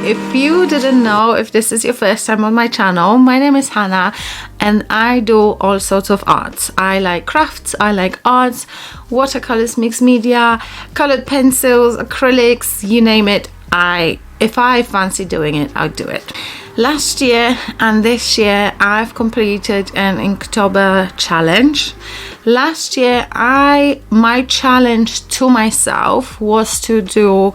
if you didn't know, if this is your first time on my channel, my name is Hannah and I do all sorts of arts. I like crafts, I like arts, watercolors, mixed media, colored pencils, acrylics, you name it. If I fancy doing it, I'll do it. Last year and this year I've completed an Inktober challenge. Last year my challenge to myself was to do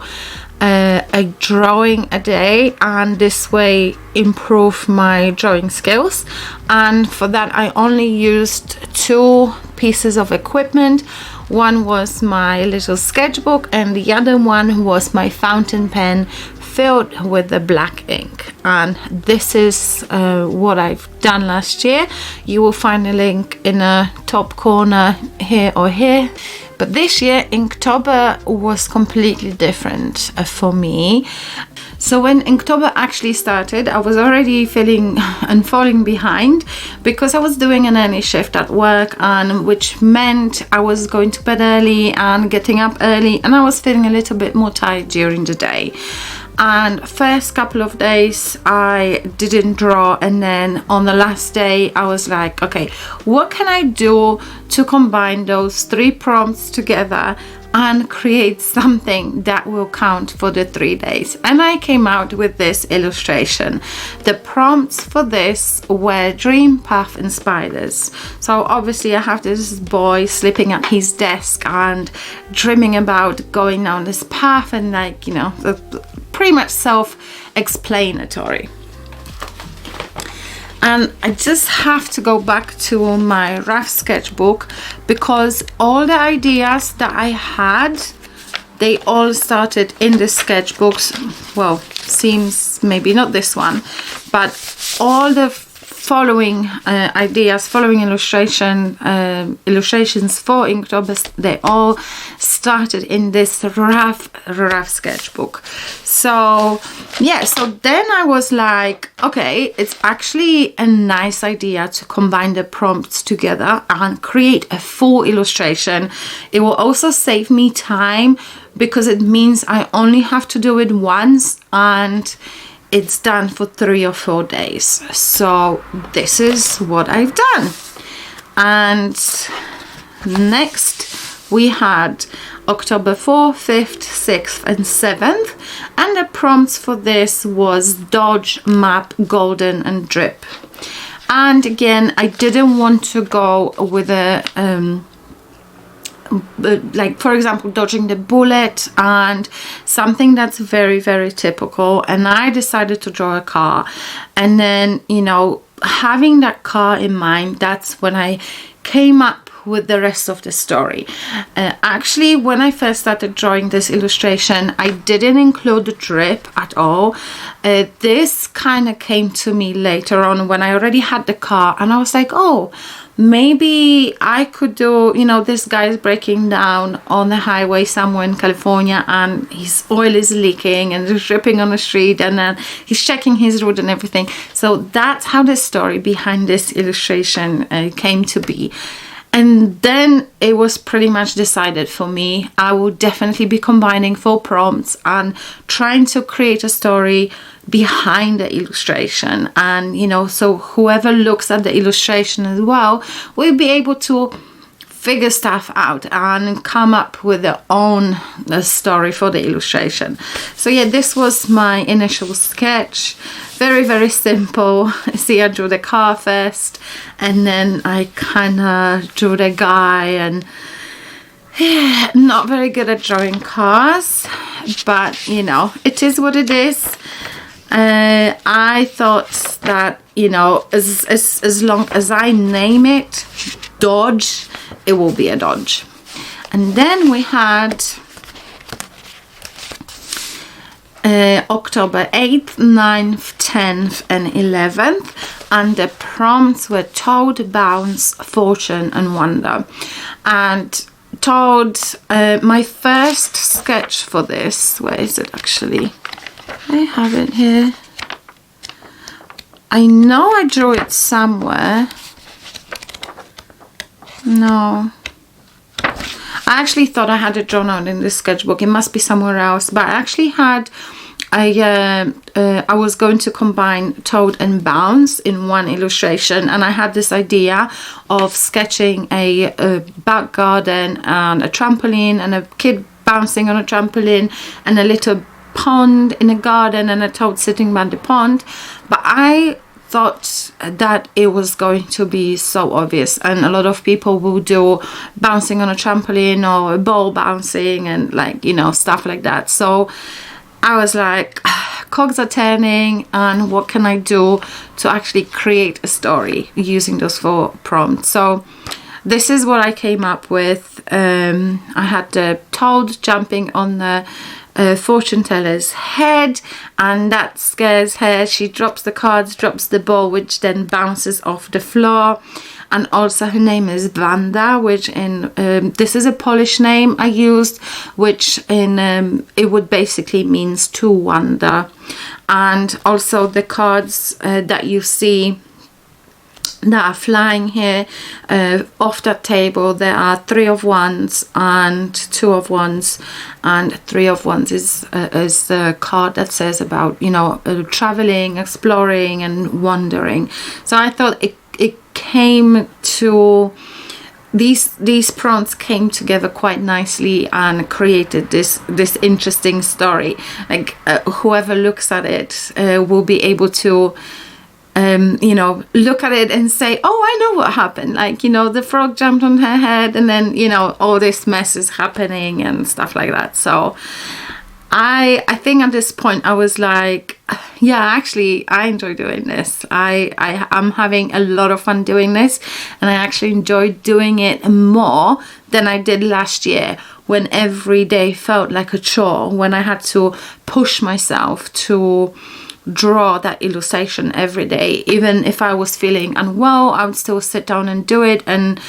a drawing a day, and this way improve my drawing skills. And for that I only used 2 pieces of equipment. One was my little sketchbook and the other one was my fountain pen filled with the black ink. And this is what I've done last year. You will find a link in a top corner here or here. But this year Inktober was completely different for me. So when Inktober actually started, I was already feeling and falling behind because I was doing an early shift at work, and which meant I was going to bed early and getting up early, and I was feeling a little bit more tired during the day. And first couple of days I didn't draw, and then on the last day I was like, okay, what can I do to combine those 3 prompts together and create something that will count for the 3 days? And I came out with this illustration. The prompts for this were dream, path and spiders. So obviously I have this boy sleeping at his desk and dreaming about going down this path, and like, you know, pretty much self-explanatory. And I just have to go back to my rough sketchbook because all the ideas that I had, they all started in the sketchbooks. Well, seems maybe not this one, but all the following ideas, following illustrations for Inktober, they all started in this rough sketchbook. So yeah, so then I was like, okay, it's actually a nice idea to combine the prompts together and create a full illustration. It will also save me time because it means I only have to do it once and it's done for 3 or 4 days. So this is what I've done. And next we had October 4th, 5th, 6th and 7th, and the prompts for this was dodge, map, golden and drip. And again, I didn't want to go with a like, for example, dodging the bullet and something that's very, very typical. And I decided to draw a car, and then, you know, having that car in mind, that's when I came up with the rest of the story. Actually, when I first started drawing this illustration, I didn't include the drip at all. This kind of came to me later on when I already had the car, and I was like, oh, maybe I could do, you know, this guy is breaking down on the highway somewhere in California and his oil is leaking and it's dripping on the street, and then he's checking his route and everything. So that's how the story behind this illustration came to be. And then it was pretty much decided for me. I will definitely be combining 4 prompts and trying to create a story behind the illustration. And, you know, so whoever looks at the illustration as well will be able to figure stuff out and come up with their own story for the illustration. So yeah, this was my initial sketch. Very, very simple. See, I drew the car first, and then I kind of drew the guy, and yeah, not very good at drawing cars, but you know, it is what it is. I thought that, you know, as long as I name it Dodge, it will be a Dodge. And then we had October 8th, 9th, 10th and 11th, and the prompts were Toad, Bounce, Fortune and Wonder. And Toad, my first sketch for this, where is it actually? I have it here. I know I drew it somewhere. No, I actually thought I had it drawn out in this sketchbook. It must be somewhere else, but I actually had I was going to combine toad and bounce in one illustration, and I had this idea of sketching a back garden and a trampoline and a kid bouncing on a trampoline and a little pond in a garden and a toad sitting by the pond. But I thought that it was going to be so obvious, and a lot of people will do bouncing on a trampoline or a ball bouncing and, like, you know, stuff like that. So I was like, cogs are turning, and what can I do to actually create a story using those 4 prompts? So this is what I came up with. I had the toad jumping on the fortune teller's head, and that scares her. She drops the cards, drops the ball, which then bounces off the floor. And also her name is Wanda, which in this is a Polish name I used, which in it would basically means to wander. And also the cards that you see that are flying here off that table, there are 3 of wands and 2 of wands, and 3 of wands is a card that says about, you know, traveling, exploring and wandering. So I thought it came to these prompts came together quite nicely and created this interesting story. Like whoever looks at it will be able to you know, look at it and say, oh, I know what happened. Like, you know, the frog jumped on her head, and then, you know, all this mess is happening and stuff like that. So I think at this point I was like, yeah, actually I enjoy doing this. I'm having a lot of fun doing this, and I actually enjoy doing it more than I did last year, when every day felt like a chore, when I had to push myself to draw that illustration every day. Even if I was feeling unwell, I would still sit down and do it, and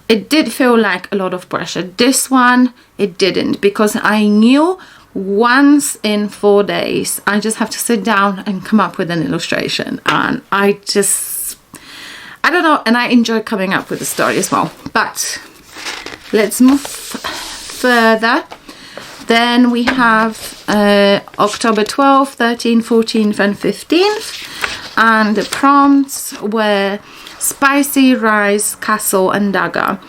it did feel like a lot of pressure. This one, it didn't, because I knew once in 4 days I just have to sit down and come up with an illustration, and I don't know, and I enjoy coming up with a story as well. But let's move further. Then we have October 12th, 13th, 14th and 15th, and the prompts were spicy, rice, castle and dagger.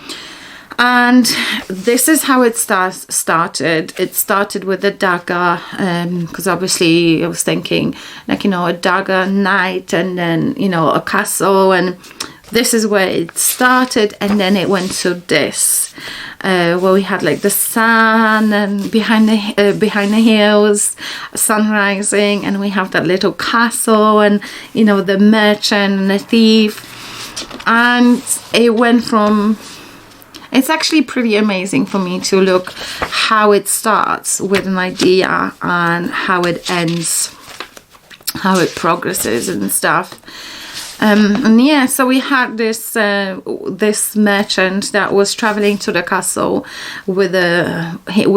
And this is how it started. It started with the dagger, because obviously I was thinking, like, you know, a dagger, knight, and then, you know, a castle, and this is where it started. And then it went to this, where we had like the sun and behind the hills, sun rising, and we have that little castle, and, you know, the merchant and the thief. And it went from, it's actually pretty amazing for me to look how it starts with an idea and how it ends, how it progresses and stuff. And yeah, so we had this this merchant that was traveling to the castle with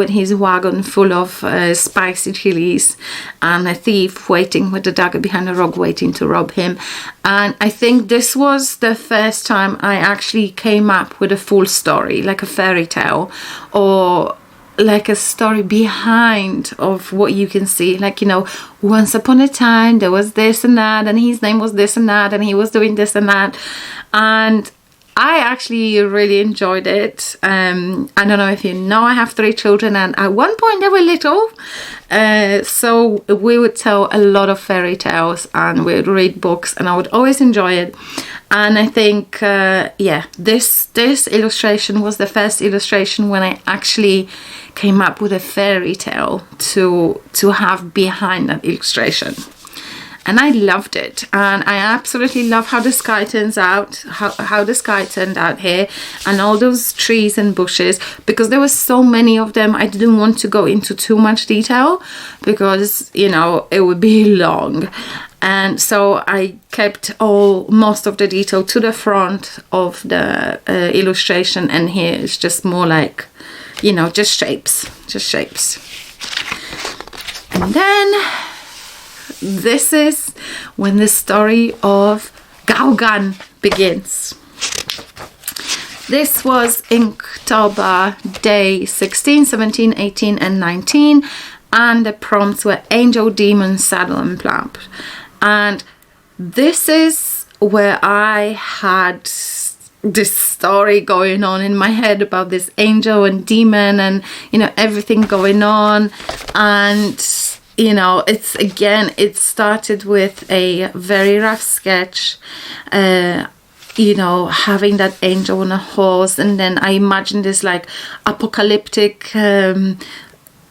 his wagon full of spicy chilies, and a thief waiting with the dagger behind a rock waiting to rob him. And I think this was the first time I actually came up with a full story, like a fairy tale, or like a story behind of what you can see. Like, you know, once upon a time there was this and that, and his name was this and that, and he was doing this and that. And I actually really enjoyed it. I don't know if you know, I have 3 children, and at one point they were little, so we would tell a lot of fairy tales and we would read books, and I would always enjoy it. And I think yeah, this illustration was the first illustration when I actually came up with a fairy tale to have behind that illustration. And I loved it, and I absolutely love how the sky turns out, how the sky turned out here, and all those trees and bushes, because there were so many of them. I didn't want to go into too much detail because, you know, it would be long. And so I kept most of the detail to the front of the illustration, and here it's just more like, you know, just shapes. And then this is when the story of Gaugan begins. This was Inktober day 16, 17, 18 and 19. and the prompts were angel, demon, saddle and plump. And this is where I had this story going on in my head about this angel and demon and, you know, everything going on. And, you know, it started with a very rough sketch, you know, having that angel on a horse, and then I imagined this like apocalyptic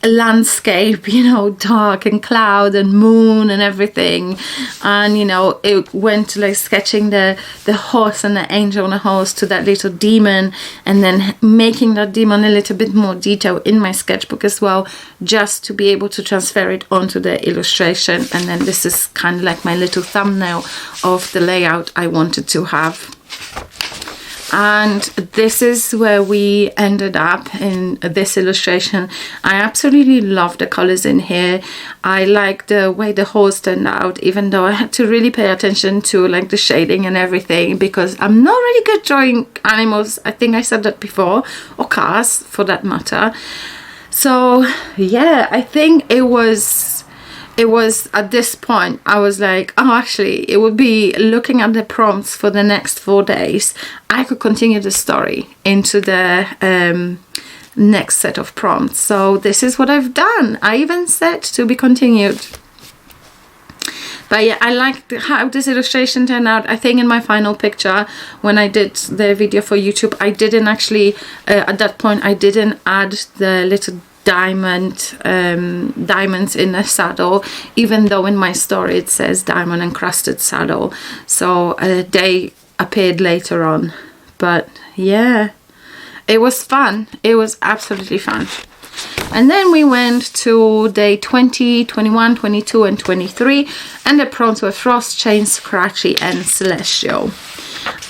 landscape, you know, dark and cloud and moon and everything. And, you know, it went to like sketching the horse and the angel on a horse to that little demon, and then making that demon a little bit more detail in my sketchbook as well, just to be able to transfer it onto the illustration. And then this is kind of like my little thumbnail of the layout I wanted to have. And this is where we ended up in this illustration. I absolutely love the colors in here. I like the way the horse turned out, even though I had to really pay attention to like the shading and everything, because I'm not really good drawing animals. I think I said that before, or cars for that matter. So yeah, I think it was at this point I was like, oh, actually it would be looking at the prompts for the next 4 days. I could continue the story into the next set of prompts. So this is what I've done. I even said to be continued. But yeah, I like how this illustration turned out. I think in my final picture, when I did the video for YouTube, I didn't actually at that point I didn't add the little diamonds in the saddle, even though in my story it says diamond encrusted saddle. So they appeared later on. But yeah, it was fun. It was absolutely fun. And then we went to day 20, 21, 22 and 23, and the prompts were frost, chain, scratchy and celestial.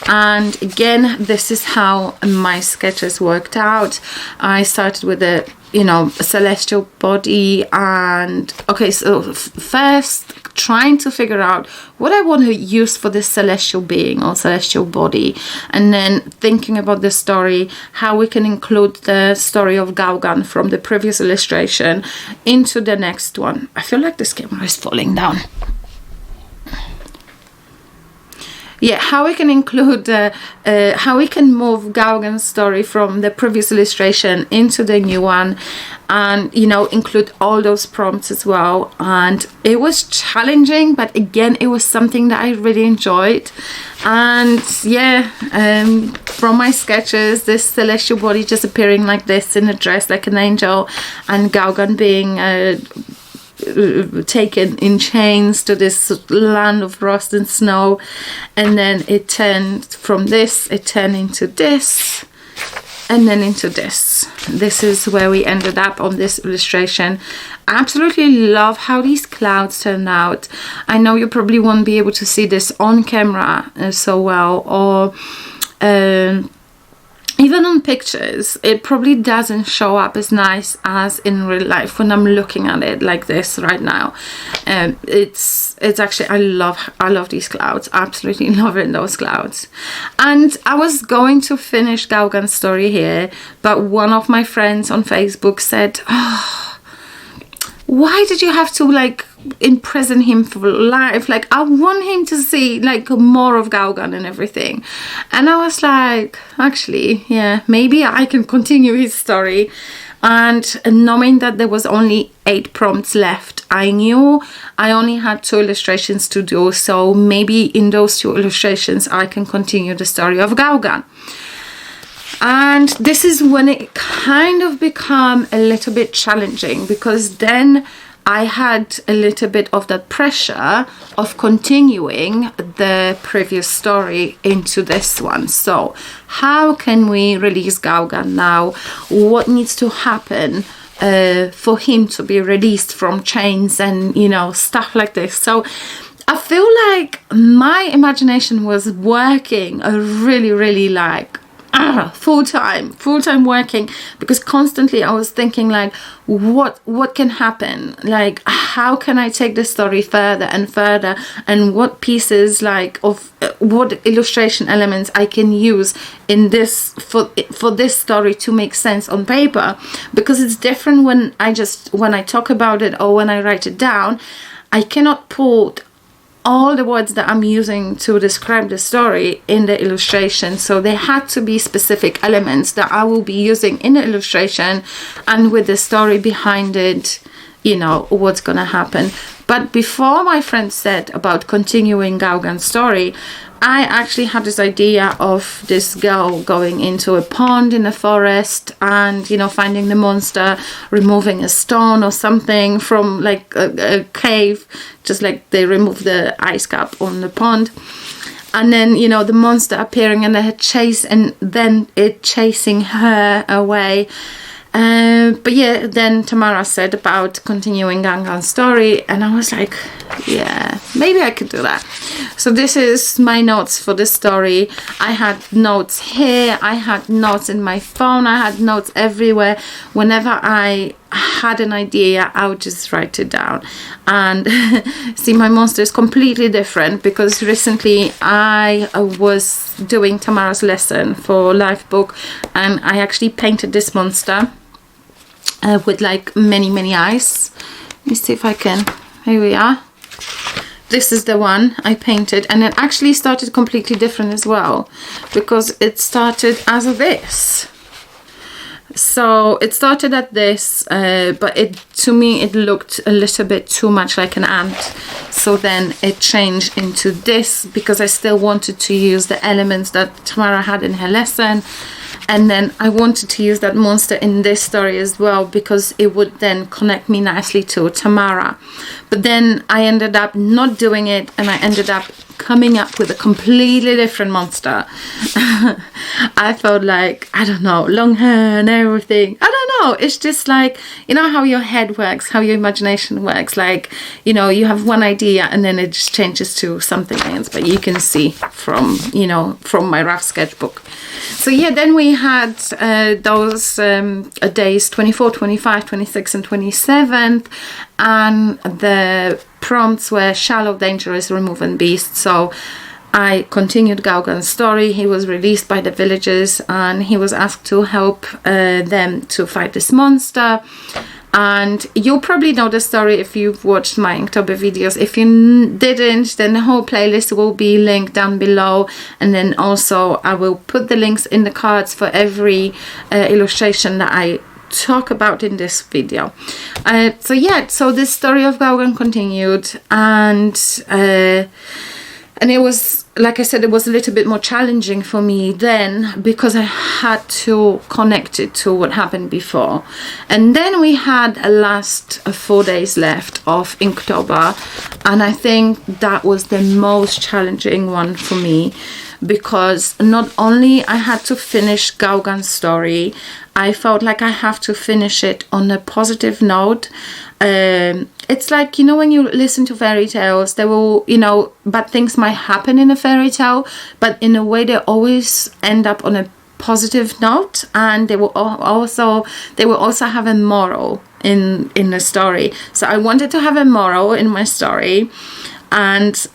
And again, this is how my sketches worked out. I started with a, you know, celestial body, and okay, so first trying to figure out what I want to use for this celestial being or celestial body, and then thinking about the story, how we can include the story of Gaugan from the previous illustration into the next one. I feel like this camera is falling down. Yeah, how we can include, how we can move Gaugan's story from the previous illustration into the new one, and, you know, include all those prompts as well. And it was challenging, but again, it was something that I really enjoyed. And yeah, from my sketches, this celestial body just appearing like this in a dress like an angel, and Gaugan being taken in chains to this land of frost and snow. And then it turned from this, it turned into this, and then into this. This is where we ended up on this illustration. I absolutely love how these clouds turned out. I know you probably won't be able to see this on camera so well, or even on pictures, it probably doesn't show up as nice as in real life when I'm looking at it like this right now. It's actually, I love these clouds. Absolutely loving those clouds. And I was going to finish Gaugan's story here, but one of my friends on Facebook said, oh, why did you have to like imprison him for life? Like, I want him to see like more of Gaugan and everything. And I was like, actually, yeah, maybe I can continue his story. And knowing that there was only 8 prompts left, I knew I only had 2 illustrations to do, so maybe in those 2 illustrations I can continue the story of Gaugan. And this is when it kind of became a little bit challenging, because then I had a little bit of that pressure of continuing the previous story into this one. So how can we release Gaugan now? What needs to happen for him to be released from chains and, you know, stuff like this? So I feel like my imagination was working really, really like full-time working, because constantly I was thinking like, what can happen, like how can I take the story further and further, and what pieces like of what illustration elements I can use in this for this story to make sense on paper, because it's different when I talk about it or when I write it down. I cannot put all the words that I'm using to describe the story in the illustration, so there had to be specific elements that I will be using in the illustration, and with the story behind it, you know, what's gonna happen. But before my friend said about continuing Gauguin's story, I actually had this idea of this girl going into a pond in the forest and, you know, finding the monster, removing a stone or something from like a cave, just like they remove the ice cap on the pond. And then, you know, the monster appearing and then it chasing her away. But yeah, then Tamara said about continuing Gauguin's story, and I was like, yeah, maybe I could do that. So this is my notes for the story. I had notes here, I had notes in my phone, I had notes everywhere. Whenever I had an idea, I would just write it down. And see, my monster is completely different, because recently I was doing Tamara's lesson for Life Book, and I actually painted this monster with like many eyes. Let me see if I can. Here we are. This is the one I painted, and it actually started completely different as well, because it started as this. So it started at this, but to me it looked a little bit too much like an ant. So then it changed into this, because I still wanted to use the elements that Tamara had in her lesson. And then I wanted to use that monster in this story as well, because it would then connect me nicely to Tamara. But then I ended up not doing it, and I ended up coming up with a completely different monster. I felt like, I don't know, long hair and everything. I don't know. It's just like, you know how your head works, how your imagination works. Like, you know, you have one idea and then it just changes to something else. But you can see from, you know, from my rough sketchbook. So yeah, then we had those days 24, 25, 26 and 27th. And the prompts were shallow, dangerous, remove and beast. So I continued Gauguin's story. He was released by the villagers and he was asked to help them to fight this monster. And you'll probably know the story if you've watched my Inktober videos. If you didn't, then the whole playlist will be linked down below. And then also I will put the links in the cards for every illustration that I talk about in this video. So yeah, so this story of Gauguin continued, and it was, like I said, it was a little bit more challenging for me then, because I had to connect it to what happened before. And then we had a last 4 days left of Inktober, and I think that was the most challenging one for me, because not only I had to finish Gauguin's story, I felt like I have to finish it on a positive note. It's like, you know, when you listen to fairy tales, there will, you know, bad things might happen in a fairy tale, but in a way they always end up on a positive note, and they will also have a moral in the story. So I wanted to have a moral in my story, and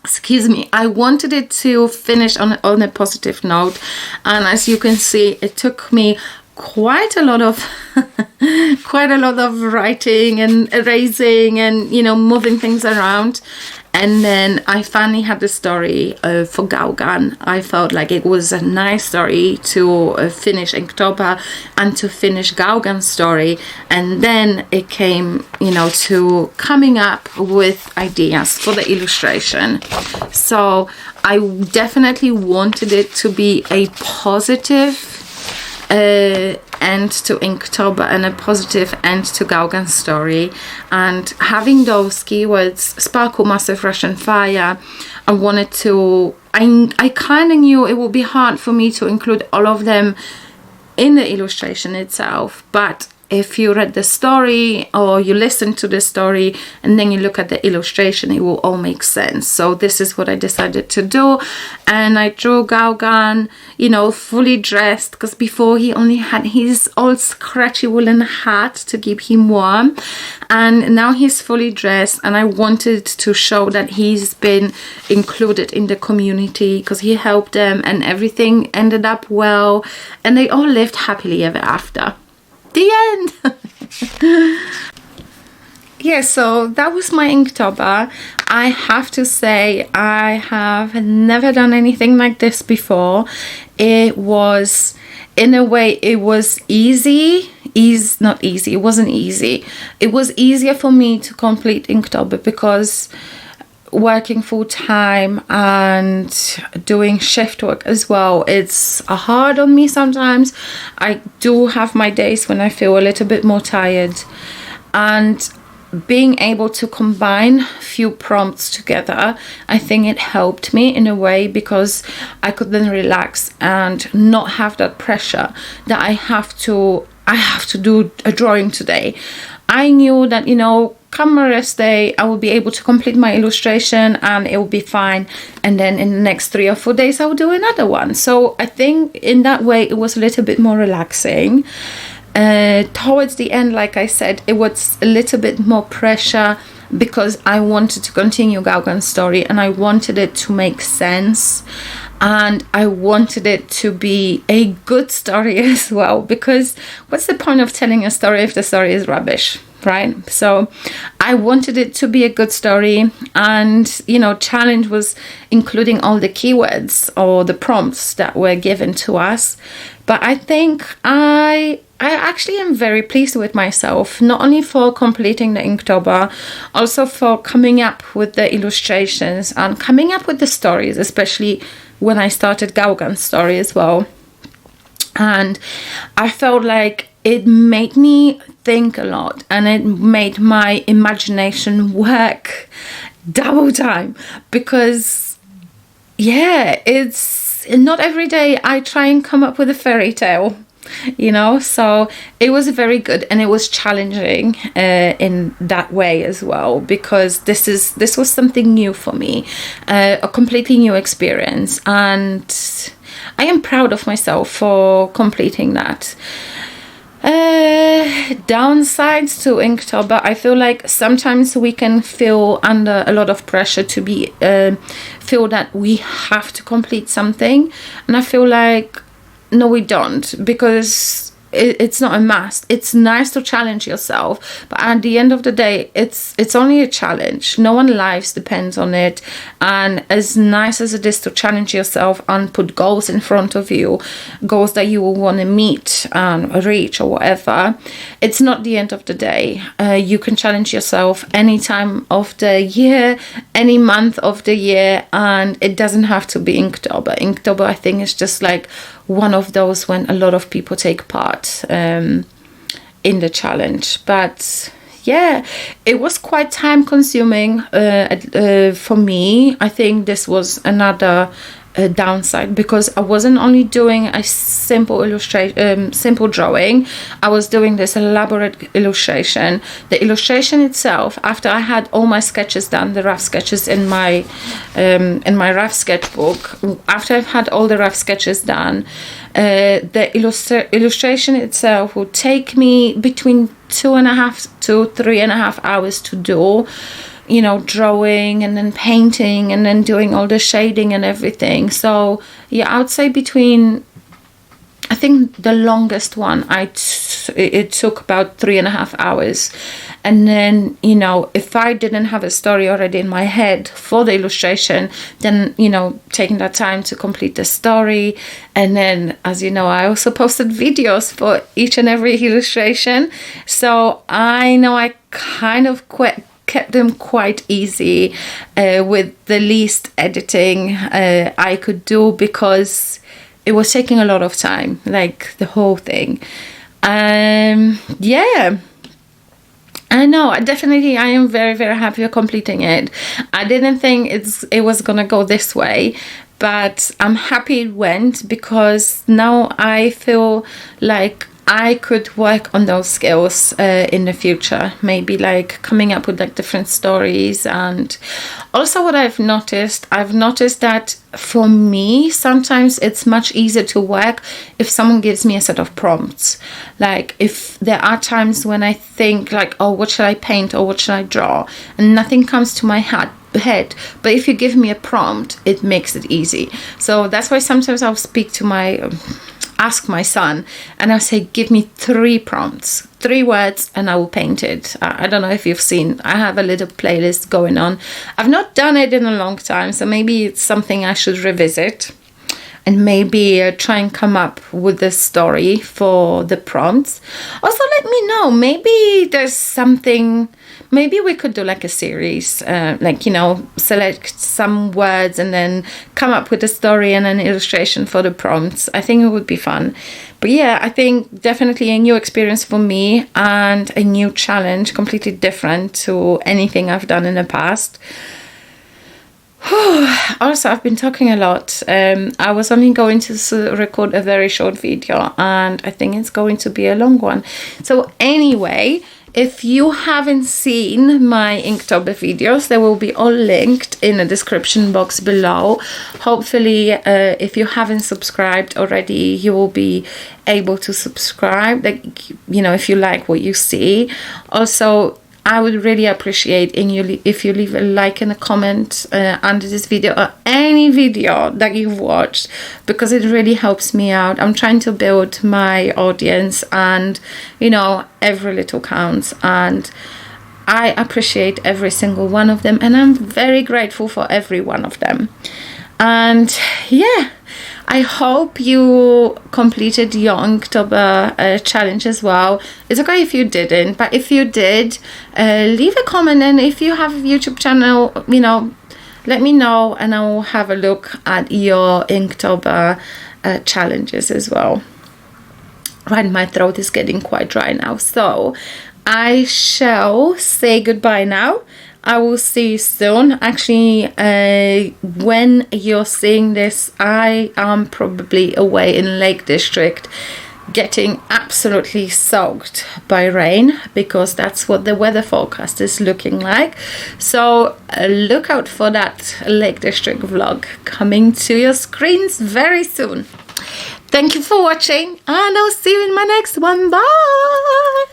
excuse me, I wanted it to finish on a positive note. And as you can see, it took me quite a lot of writing and erasing and, you know, moving things around. And then I finally had the story for Gauguin. I felt like it was a nice story to finish Inktober and to finish Gauguin's story. And then it came, you know, to coming up with ideas for the illustration. So I definitely wanted it to be a positive end to Inktober and a positive end to Gauguin's story. And having those keywords, sparkle, massive Russian fire, I wanted to, I kind of knew it would be hard for me to include all of them in the illustration itself, but if you read the story or you listen to the story and then you look at the illustration, it will all make sense. So this is what I decided to do. And I drew Gaogan, you know, fully dressed, because before he only had his old scratchy woolen hat to keep him warm, and now he's fully dressed. And I wanted to show that he's been included in the community because he helped them and everything ended up well, and they all lived happily ever after. The end. Yeah, so that was my Inktober. I have to say, I have never done anything like this before. It was, in a way, it was easy. Not easy, it wasn't easy. It was easier for me to complete Inktober because working full-time and doing shift work as well, it's hard on me sometimes. I do have my days when I feel a little bit more tired, and being able to combine few prompts together, I think it helped me in a way, because I could then relax and not have that pressure that I have to do a drawing today. I knew that, you know, come my rest day, I will be able to complete my illustration and it will be fine. And then in the next 3 or 4 days, I will do another one. So I think in that way, it was a little bit more relaxing. Towards the end, like I said, it was a little bit more pressure because I wanted to continue Gaogan's story and I wanted it to make sense. And I wanted it to be a good story as well, because what's the point of telling a story if the story is rubbish, right? So I wanted it to be a good story, and, you know, challenge was including all the keywords or the prompts that were given to us. But I think I actually am very pleased with myself, not only for completing the Inktober, also for coming up with the illustrations and coming up with the stories, especially when I started Gaogan's story as well. And I felt like it made me think a lot, and it made my imagination work double time, because yeah, it's not every day I try and come up with a fairy tale, you know. So it was very good, and it was challenging in that way as well, because this was something new for me, a completely new experience, and I am proud of myself for completing that. Downsides to Inktober, I feel like sometimes we can feel under a lot of pressure to be feel that we have to complete something, and I feel like no, we don't, because it's not a must. It's nice to challenge yourself, but at the end of the day, it's only a challenge. No one's lives depends on it. And as nice as it is to challenge yourself and put goals in front of you, goals that you will want to meet and reach or whatever, it's not the end of the day. You can challenge yourself any time of the year, any month of the year, and it doesn't have to be Inktober. Inktober, I think, is just like one of those when a lot of people take part in the challenge. But yeah, it was quite time consuming for me. I think this was another downside, because I wasn't only doing a simple simple drawing, I was doing this elaborate illustration. The illustration itself, after I had all my sketches done, the rough sketches in my rough sketchbook, after I've had all the rough sketches done, the illustration itself will take me between 2.5 to 3.5 hours to do, you know, drawing and then painting and then doing all the shading and everything. So yeah, I would say between, I think the longest one it took about 3.5 hours. And then, you know, if I didn't have a story already in my head for the illustration, then, you know, taking that time to complete the story. And then, as you know, I also posted videos for each and every illustration. So I know I kind of kept them quite easy with the least editing I could do, because it was taking a lot of time, like the whole thing. Yeah, I know, I am very, very happy with completing it. I didn't think it was gonna go this way, but I'm happy it went, because now I feel like I could work on those skills in the future, maybe like coming up with like different stories. And also what I've noticed that for me sometimes it's much easier to work if someone gives me a set of prompts. Like if there are times when I think like, oh, what should I paint or what should I draw, and nothing comes to my head, but if you give me a prompt, it makes it easy. So that's why sometimes I'll ask my son and I'll say, give me 3 prompts, 3 words, and I will paint it. I don't know if you've seen, I have a little playlist going on. I've not done it in a long time, so maybe it's something I should revisit and maybe try and come up with a story for the prompts. Also, let me know, maybe there's something, maybe we could do like a series, like, you know, select some words and then come up with a story and an illustration for the prompts. I think it would be fun. But yeah, I think definitely a new experience for me and a new challenge, completely different to anything I've done in the past. Also, I've been talking a lot. I was only going to record a very short video, and I think it's going to be a long one. So anyway, if you haven't seen my Inktober videos, they will be all linked in the description box below. Hopefully, if you haven't subscribed already, you will be able to subscribe, like, you know, if you like what you see. Also, I would really appreciate if you leave a like and a comment under this video or any video that you've watched, because it really helps me out. I'm trying to build my audience, and you know, every little counts, and I appreciate every single one of them, and I'm very grateful for every one of them. And yeah, I hope you completed your Inktober challenge as well. It's okay if you didn't, but if you did, leave a comment, and if you have a YouTube channel, you know, let me know and I will have a look at your Inktober challenges as well. Right, my throat is getting quite dry now, so I shall say goodbye now. I will see you soon. Actually, when you're seeing this, I am probably away in Lake District getting absolutely soaked by rain, because that's what the weather forecast is looking like. So look out for that Lake District vlog coming to your screens very soon. Thank you for watching, and I'll see you in my next one. Bye!